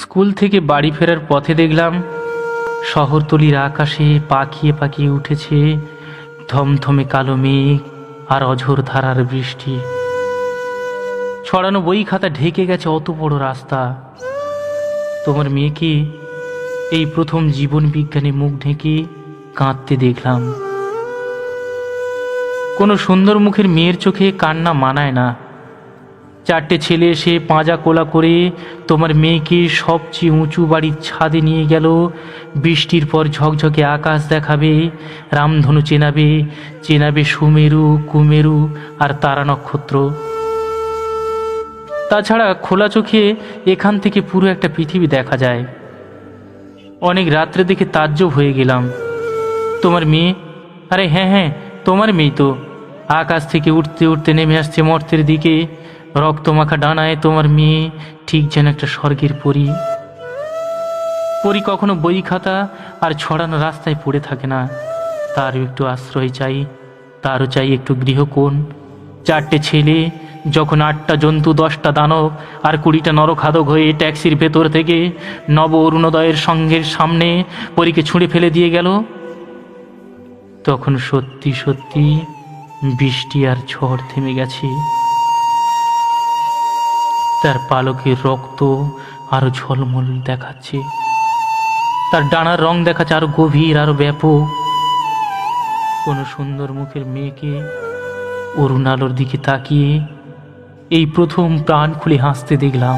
School থেকে বাড়ি ফেরার পথে দেখলাম শহরতলির আকাশে পাকিয়ে পাকিয়ে উঠেছে থমথমে কালো মেঘ আর অঝোর ধারার বৃষ্টি। ছড়ানো বই খাতা ঢেকে গেছে অত বড় রাস্তা। তোমার মেয়েকে এই প্রথম জীবন বিজ্ঞানে মুখ ঢেকে কাঁদতে দেখলাম। কোনো সুন্দর মুখের মেয়ের চোখে কান্না মানায় না। চারটে ছেলে এসে পাঁজা কোলা করে তোমার মেয়েকে সবচেয়ে উঁচু বাড়ির ছাদে নিয়ে গেল। বৃষ্টির পর ঝকঝকে আকাশ দেখাবে, রামধনু চেনাবে, চেনাবে সুমেরু, কুমেরু আর তারা নক্ষত্র। তাছাড়া খোলা চোখে এখান থেকে পুরো একটা পৃথিবী দেখা যায়। অনেক রাত্রে দেখে তাজ্জব হয়ে গেলাম। তোমার মেয়ে, আরে হ্যাঁ হ্যাঁ তোমার মেয়ে তো, আকাশ থেকে উঠতে উঠতে নেমে আসছে মর্তের দিকে। রক্তমাখা ডানায় তোমার মেয়ে ঠিক যেন একটা স্বর্গের পরী। পরী কখনো বই খাতা আর ছড়ানো রাস্তায় পড়ে থাকে না, তারও একটু আশ্রয় চাই, তারও চাই একটু গৃহকোণ। চারটে ছেলে যখন 8টা জন্তু, 10টা দানব আর 20টা নরখাদক হয়ে ট্যাক্সির ভেতর থেকে নব অরুণোদয়ের সঙ্গের সামনে পরীকে ছুঁড়ে ফেলে দিয়ে গেল, তখন সত্যি সত্যি বৃষ্টি আর ঝড় থেমে গেছে। তার পালকের রক্ত আরো ঝলমল দেখাচ্ছে, তার ডানার রং দেখাচ্ছে আরো গভীর, আরো ব্যাপক। কোন সুন্দর মুখের মেয়েকে অরুণ আলোর দিকে তাকিয়ে এই প্রথম প্রাণ খুলে হাসতে দেখলাম।